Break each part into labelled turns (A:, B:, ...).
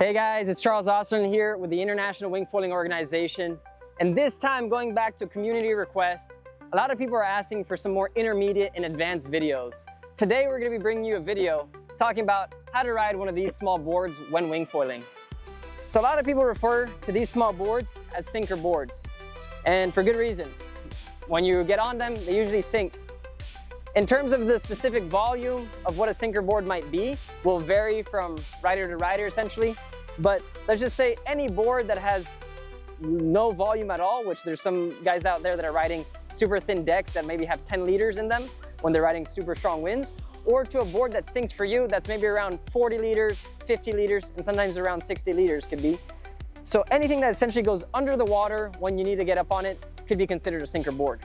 A: Hey guys, it's Charles Oslerman here with the International Wingfoiling Organization. And this time, going back to community request, a lot of people are asking for some more intermediate and advanced videos. Today, we're gonna be bringing you a video talking about how to ride one of these small boards when wingfoiling. So a lot of people refer to these small boards as sinker boards, and for good reason. When you get on them, they usually sink. In terms of the specific volume of what a sinker board might be, will vary from rider to rider essentially. But let's just say any board that has no volume at all, which there's some guys out there that are riding super thin decks that maybe have 10 liters in them when they're riding super strong winds, or to a board that sinks for you that's maybe around 40 liters, 50 liters, and sometimes around 60 liters could be. So anything that essentially goes under the water when you need to get up on it could be considered a sinker board.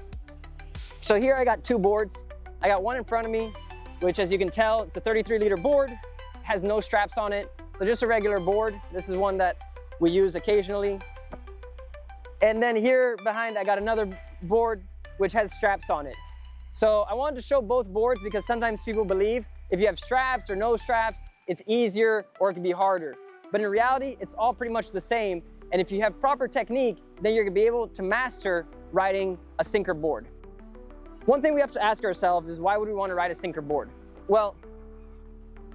A: So here I got two boards. I got one in front of me, which as you can tell, it's a 33-liter board, has no straps on it. So just a regular board. This is one that we use occasionally. And then here behind, I got another board which has straps on it. So I wanted to show both boards because sometimes people believe if you have straps or no straps, it's easier or it can be harder. But in reality, it's all pretty much the same. And if you have proper technique, then you're gonna be able to master riding a sinker board. One thing we have to ask ourselves is why would we want to ride a sinker board? Well,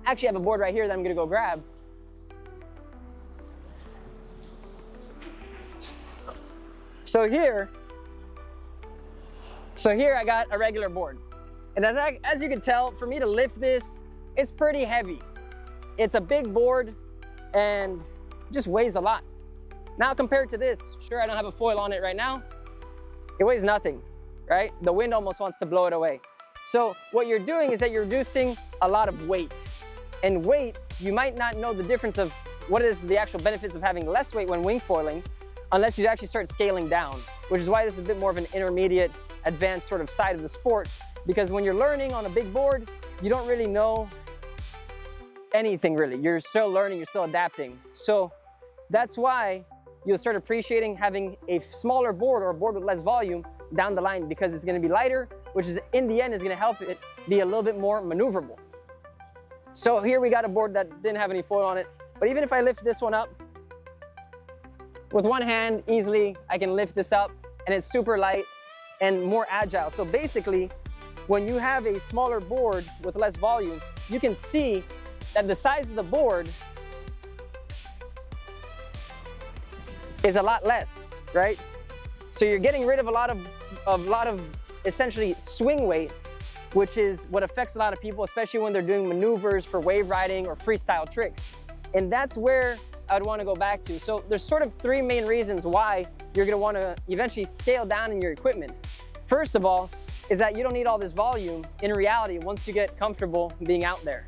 A: I actually have a board right here that I'm gonna go grab. So here I got a regular board. And as you can tell, for me to lift this, it's pretty heavy. It's a big board and just weighs a lot. Now compared to this, sure, I don't have a foil on it right now. It weighs nothing, right? The wind almost wants to blow it away. So what you're doing is that you're reducing a lot of weight. And weight, you might not know the difference of what is the actual benefits of having less weight when wingfoiling unless you actually start scaling down, which is why this is a bit more of an intermediate, advanced sort of side of the sport. Because when you're learning on a big board, you don't really know anything really. You're still learning, you're still adapting. So that's why you'll start appreciating having a smaller board or a board with less volume down the line, because it's gonna be lighter, which is in the end is gonna help it be a little bit more maneuverable. So here we got a board that didn't have any foil on it, but even if I lift this one up, with one hand easily, I can lift this up and it's super light and more agile. So basically, when you have a smaller board with less volume, you can see that the size of the board is a lot less, right? So you're getting rid of a lot of essentially swing weight, which is what affects a lot of people, especially when they're doing maneuvers for wave riding or freestyle tricks. And that's where I'd want to go back to. So there's sort of three main reasons why you're going to want to eventually scale down in your equipment. First of all, is that you don't need all this volume in reality once you get comfortable being out there.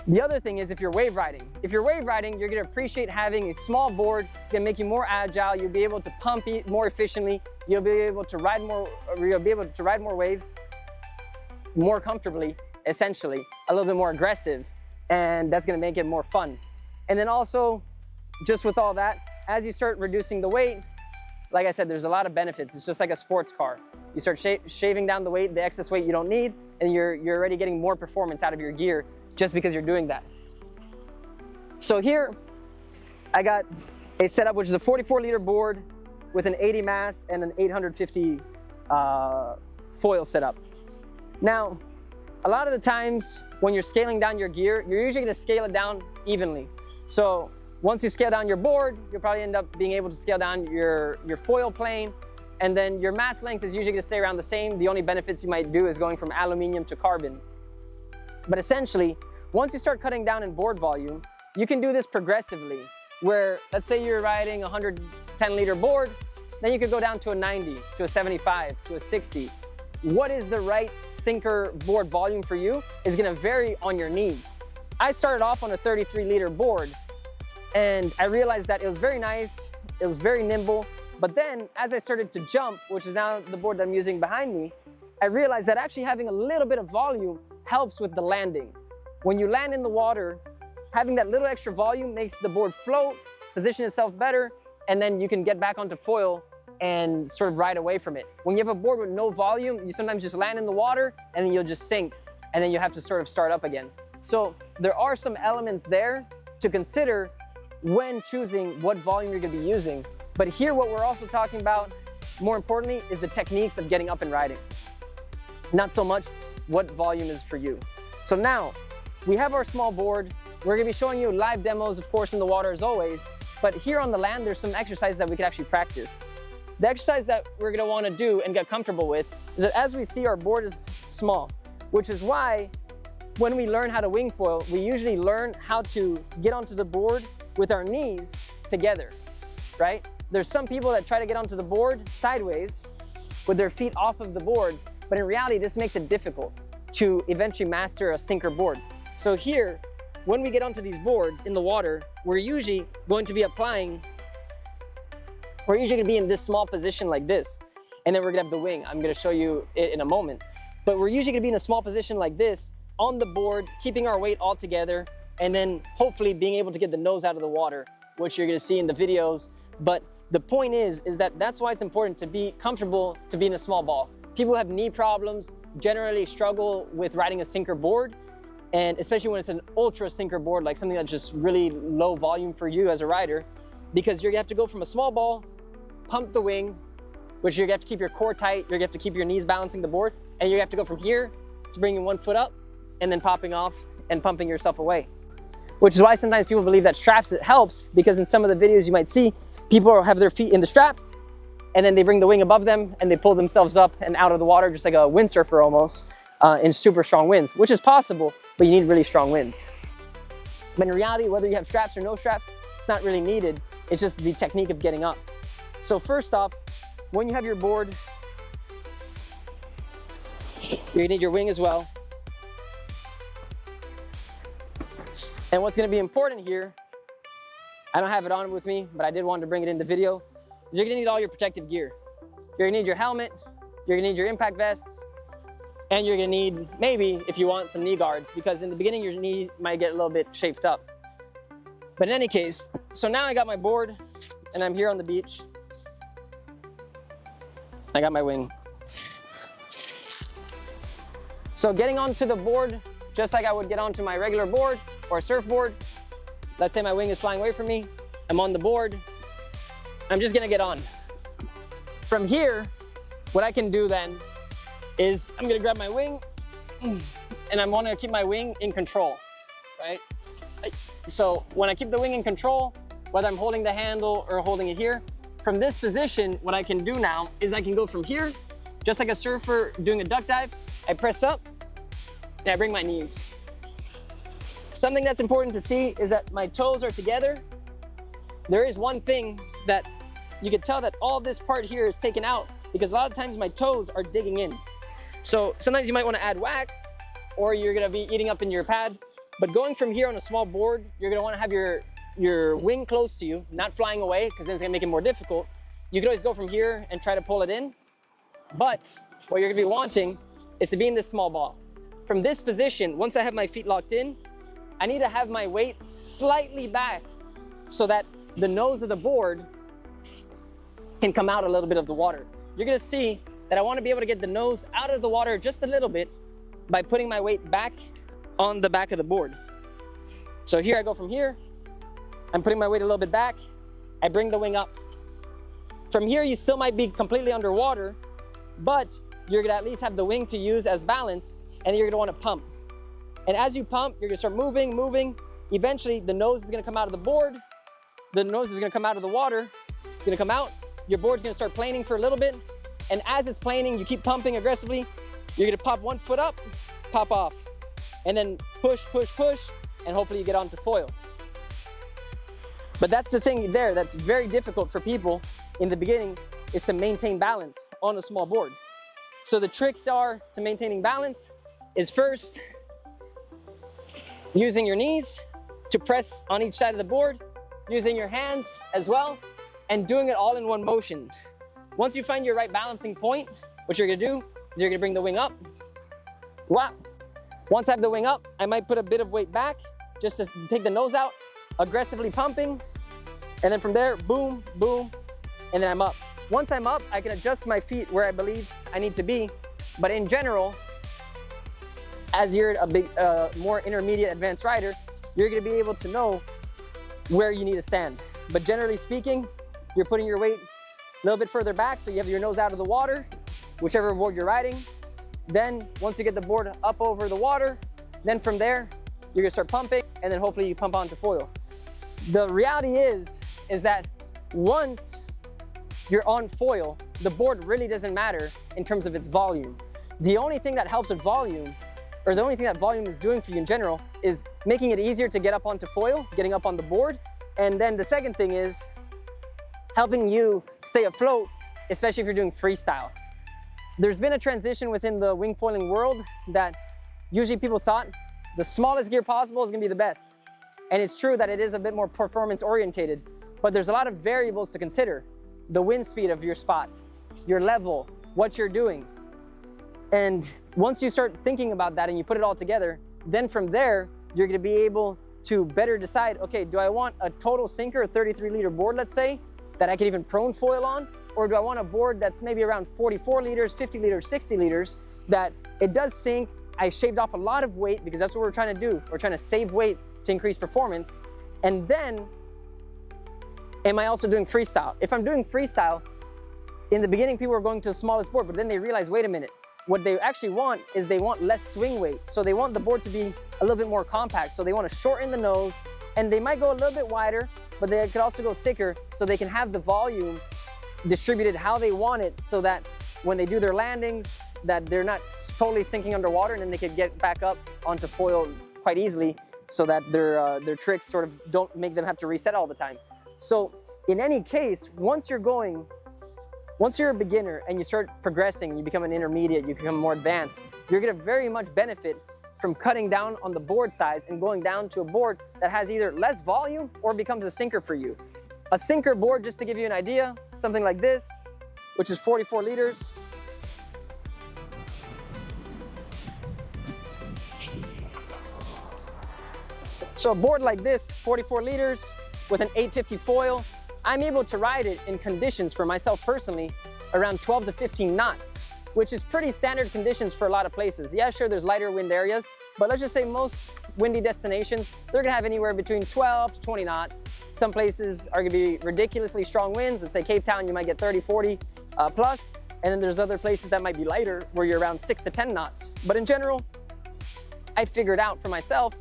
A: The other thing is if you're wave riding. If you're wave riding, you're going to appreciate having a small board. It's going to make you more agile. You'll be able to pump it more efficiently. You'll be able to ride more waves more comfortably, essentially, a little bit more aggressive, and that's going to make it more fun. And then also, just with all that, as you start reducing the weight, like I said, there's a lot of benefits. It's just like a sports car. You start shaving down the weight, the excess weight you don't need, and you're already getting more performance out of your gear just because you're doing that. So here, I got a setup which is a 44-liter board with an 80 mass and an 850 foil setup. Now, a lot of the times when you're scaling down your gear, you're usually gonna scale it down evenly. So once you scale down your board, you'll probably end up being able to scale down your foil plane, and then your mass length is usually gonna stay around the same. The only benefits you might do is going from aluminum to carbon. But essentially, once you start cutting down in board volume, you can do this progressively, where let's say you're riding a 110-liter board, then you could go down to a 90, to a 75, to a 60. What is the right sinker board volume for you is gonna vary on your needs. I started off on a 33-liter board, and I realized that it was very nice, it was very nimble, but then as I started to jump, which is now the board that I'm using behind me, I realized that actually having a little bit of volume helps with the landing. When you land in the water, having that little extra volume makes the board float, position itself better, and then you can get back onto foil and sort of ride away from it. When you have a board with no volume, you sometimes just land in the water and then you'll just sink, and then you have to sort of start up again. So there are some elements there to consider when choosing what volume you're gonna be using. But here, what we're also talking about, more importantly, is the techniques of getting up and riding. Not so much what volume is for you. So now, we have our small board. We're gonna be showing you live demos, of course, in the water as always. But here on the land, there's some exercises that we could actually practice. The exercise that we're gonna wanna do and get comfortable with is that as we see, our board is small, which is why when we learn how to wing foil, we usually learn how to get onto the board with our knees together, right? There's some people that try to get onto the board sideways with their feet off of the board, but in reality, this makes it difficult to eventually master a sinker board. So here, when we get onto these boards in the water, we're usually going to be in this small position like this, and then we're gonna have the wing. I'm gonna show you it in a moment. But we're usually gonna be in a small position like this on the board, keeping our weight all together, and then hopefully being able to get the nose out of the water, which you're gonna see in the videos. But the point is that that's why it's important to be comfortable to be in a small ball. People who have knee problems generally struggle with riding a sinker board, and especially when it's an ultra sinker board, like something that's just really low volume for you as a rider, because you're gonna have to go from a small ball, pump the wing, which you're gonna have to keep your core tight, you're gonna have to keep your knees balancing the board, and you're gonna have to go from here to bringing one foot up and then popping off and pumping yourself away. Which is why sometimes people believe that straps, it helps, because in some of the videos you might see, people have their feet in the straps, and then they bring the wing above them and they pull themselves up and out of the water just like a windsurfer almost, in super strong winds, which is possible, but you need really strong winds. But in reality, whether you have straps or no straps, it's not really needed. It's just the technique of getting up. So first off, when you have your board, you're gonna need your wing as well. And what's gonna be important here, I don't have it on with me, but I did want to bring it in the video, is you're gonna need all your protective gear. You're gonna need your helmet, you're gonna need your impact vests, and you're gonna need, maybe, if you want, some knee guards, because in the beginning, your knees might get a little bit chafed up. But in any case, so now I got my board, and I'm here on the beach. I got my wing. So getting onto the board, just like I would get onto my regular board or a surfboard, let's say my wing is flying away from me, I'm on the board, I'm just gonna get on. From here, what I can do then is I'm gonna grab my wing, and I wanna keep my wing in control, right? So when I keep the wing in control, whether I'm holding the handle or holding it here, from this position, what I can do now is I can go from here, just like a surfer doing a duck dive, I press up, and I bring my knees. Something that's important to see is that my toes are together. There is one thing that you can tell that all this part here is taken out, because a lot of times my toes are digging in. So sometimes you might want to add wax, or you're gonna be eating up in your pad. But going from here on a small board, you're gonna want to have your wing close to you, not flying away, because then it's gonna make it more difficult. You can always go from here and try to pull it in. But what you're gonna be wanting is to be in this small ball. From this position, once I have my feet locked in, I need to have my weight slightly back so that the nose of the board can come out a little bit of the water. You're gonna see that I wanna be able to get the nose out of the water just a little bit by putting my weight back on the back of the board. So here I go from here, I'm putting my weight a little bit back, I bring the wing up. From here, you still might be completely underwater, but you're gonna at least have the wing to use as balance, and you're gonna wanna pump. And as you pump, you're gonna start moving. Eventually, the nose is gonna come out of the board, the nose is gonna come out of the water, it's gonna come out, your board's gonna start planing for a little bit, and as it's planing, you keep pumping aggressively, you're gonna pop one foot up, pop off, and then push, and hopefully you get onto foil. But that's the thing there that's very difficult for people in the beginning, is to maintain balance on a small board. So the tricks are to maintaining balance is first, using your knees to press on each side of the board, using your hands as well, and doing it all in one motion. Once you find your right balancing point, what you're gonna do is you're gonna bring the wing up. Whap. Once I have the wing up, I might put a bit of weight back just to take the nose out, aggressively pumping, and then from there, boom, boom, and then I'm up. Once I'm up, I can adjust my feet where I believe I need to be, but in general, as you're a more intermediate advanced rider, you're gonna be able to know where you need to stand. But generally speaking, you're putting your weight a little bit further back so you have your nose out of the water, whichever board you're riding. Then once you get the board up over the water, then from there, you're gonna start pumping, and then hopefully you pump onto foil. The reality is that once you're on foil, the board really doesn't matter in terms of its volume. The only thing that helps with volume, or the only thing that volume is doing for you in general, is making it easier to get up onto foil, getting up on the board. And then the second thing is helping you stay afloat, especially if you're doing freestyle. There's been a transition within the wingfoiling world that usually people thought the smallest gear possible is gonna be the best. And it's true that it is a bit more performance orientated, but there's a lot of variables to consider. The wind speed of your spot, your level, what you're doing. And once you start thinking about that and you put it all together, then from there, you're gonna be able to better decide, okay, do I want a total sinker, a 33-liter board, let's say, that I can even prone foil on? Or do I want a board that's maybe around 44 liters, 50 liters, 60 liters, that it does sink, I shaved off a lot of weight because that's what we're trying to do. We're trying to save weight to increase performance. And then, am I also doing freestyle? If I'm doing freestyle, in the beginning, people are going to the smallest board, but then they realize, wait a minute, what they actually want is they want less swing weight. So they want the board to be a little bit more compact. So they want to shorten the nose, and they might go a little bit wider, but they could also go thicker so they can have the volume distributed how they want it, so that when they do their landings, that they're not totally sinking underwater, and then they could get back up onto foil quite easily, so that their tricks sort of don't make them have to reset all the time. So in any case, once you're a beginner and you start progressing, you become an intermediate, you become more advanced, you're gonna very much benefit from cutting down on the board size and going down to a board that has either less volume or becomes a sinker for you. A sinker board, just to give you an idea, something like this, which is 44 liters. So a board like this, 44 liters with an 850 foil, I'm able to ride it in conditions for myself personally around 12 to 15 knots, which is pretty standard conditions for a lot of places. Yeah, sure, there's lighter wind areas, but let's just say most windy destinations, they're gonna have anywhere between 12 to 20 knots. Some places are gonna be ridiculously strong winds. Let's say Cape Town, you might get 30, 40 plus. And then there's other places that might be lighter where you're around 6 to 10 knots. But in general, I figured out for myself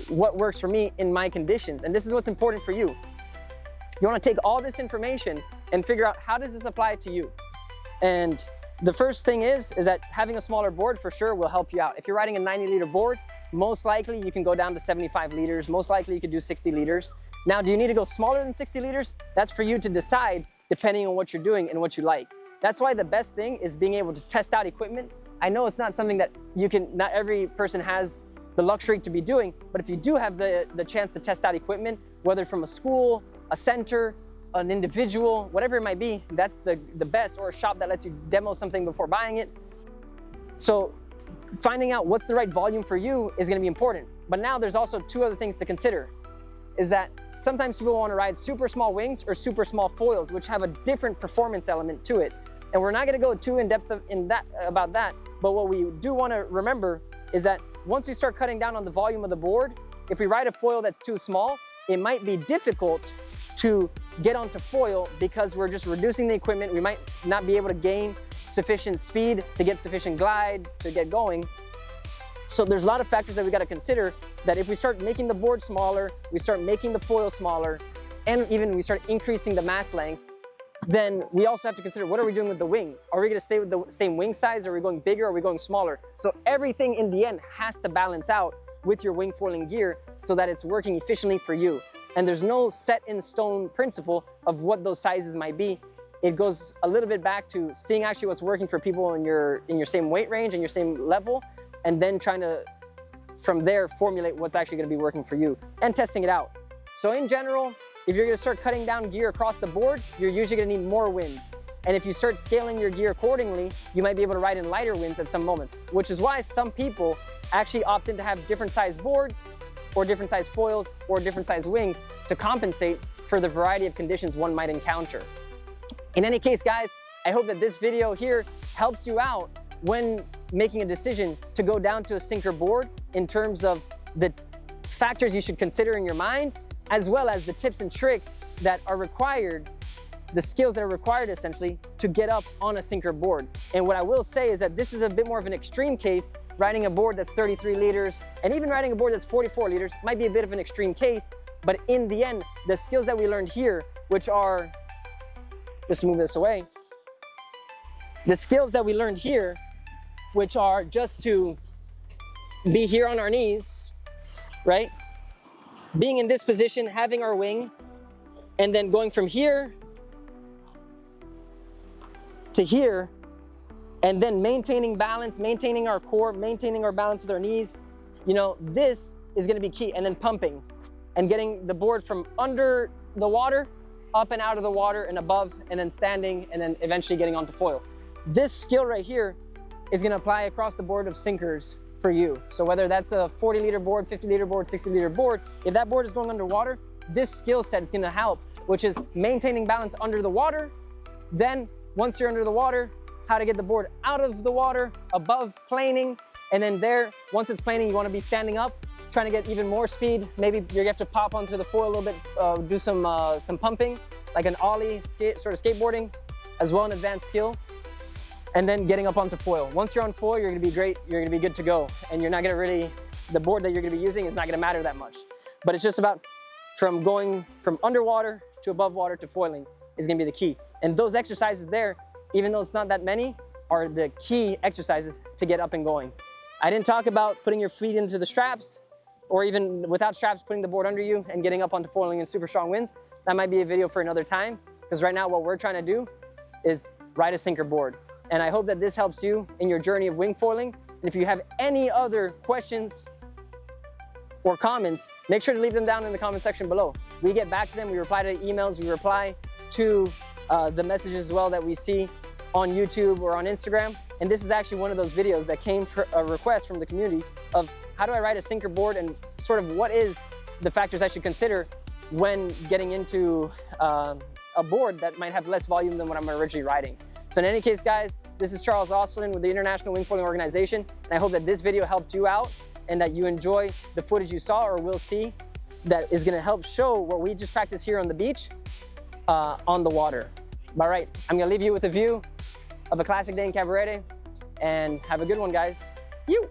A: what works for me in my conditions. And this is what's important for you. You wanna take all this information and figure out, how does this apply to you? And the first thing is that having a smaller board for sure will help you out. If you're riding a 90-liter board, most likely you can go down to 75 liters. Most likely you could do 60 liters. Now, do you need to go smaller than 60 liters? That's for you to decide depending on what you're doing and what you like. That's why the best thing is being able to test out equipment. I know it's not something that not every person has the luxury to be doing, but if you do have the chance to test out equipment, whether from a school, a center, an individual, whatever it might be, that's the best, or a shop that lets you demo something before buying it. So finding out what's the right volume for you is gonna be important. But now there's also two other things to consider, is that sometimes people wanna ride super small wings or super small foils, which have a different performance element to it. And we're not gonna go too in depth about that, but what we do wanna remember is that once we start cutting down on the volume of the board, if we ride a foil that's too small, it might be difficult to get onto foil because we're just reducing the equipment. We might not be able to gain sufficient speed to get sufficient glide to get going. So there's a lot of factors that we got to consider, that if we start making the board smaller, we start making the foil smaller, and even we start increasing the mass length, then we also have to consider, what are we doing with the wing? Are we going to stay with the same wing size? Are we going bigger? Are we going smaller? So everything in the end has to balance out with your wingfoiling gear so that it's working efficiently for you. And there's no set in stone principle of what those sizes might be. It goes a little bit back to seeing actually what's working for people in your same weight range and your same level, and then trying to, from there, formulate what's actually going to be working for you and testing it out. So in general, if you're going to start cutting down gear across the board, you're usually going to need more wind. And if you start scaling your gear accordingly, you might be able to ride in lighter winds at some moments, which is why some people actually opt in to have different size boards or different size foils or different size wings to compensate for the variety of conditions one might encounter. In any case, guys, I hope that this video here helps you out when making a decision to go down to a sinker board in terms of the factors you should consider in your mind, as well as the tips and tricks that are required, the skills that are required essentially to get up on a sinker board. And what I will say is that this is a bit more of an extreme case. Riding a board that's 33 liters and even riding a board that's 44 liters might be a bit of an extreme case, but in the end, the skills that we learned here, which are, just move this away, the skills that we learned here, which are just to be here on our knees, right? Being in this position, having our wing, and then going from here to here, and then maintaining balance, maintaining our core, maintaining our balance with our knees. You know, this is gonna be key. And then pumping and getting the board from under the water, up and out of the water and above, and then standing, and then eventually getting onto foil. This skill right here is gonna apply across the board of sinkers for you. So whether that's a 40 liter board, 50 liter board, 60 liter board, if that board is going underwater, this skill set is gonna help, which is maintaining balance under the water. Then once you're under the water, how to get the board out of the water, above planing, and then there, once it's planing, you wanna be standing up, trying to get even more speed. Maybe you have to pop onto the foil a little bit, do some pumping, like an ollie sort of skateboarding, as well, an advanced skill. And then getting up onto foil. Once you're on foil, you're gonna be great, you're gonna be good to go. And you're not gonna really, the board that you're gonna be using is not gonna matter that much. But it's just about from going from underwater to above water to foiling is gonna be the key. And those exercises there, even though it's not that many, are the key exercises to get up and going. I didn't talk about putting your feet into the straps, or even without straps, putting the board under you and getting up onto foiling in super strong winds. That might be a video for another time, because right now what we're trying to do is ride a sinker board. And I hope that this helps you in your journey of wing foiling. And if you have any other questions or comments, make sure to leave them down in the comment section below. We get back to them, we reply to emails, we reply to the messages as well that we see on YouTube or on Instagram. And this is actually one of those videos that came for a request from the community of how do I ride a sinker board and sort of what is the factors I should consider when getting into a board that might have less volume than what I'm originally riding. So in any case, guys, this is Charles Osterlin with the International Wingfoiling Organization, and I hope that this video helped you out and that you enjoy the footage you saw or will see that is gonna help show what we just practiced here on the beach on the water. All right, I'm gonna leave you with a view of a classic day in Cabarete, and have a good one, guys. You.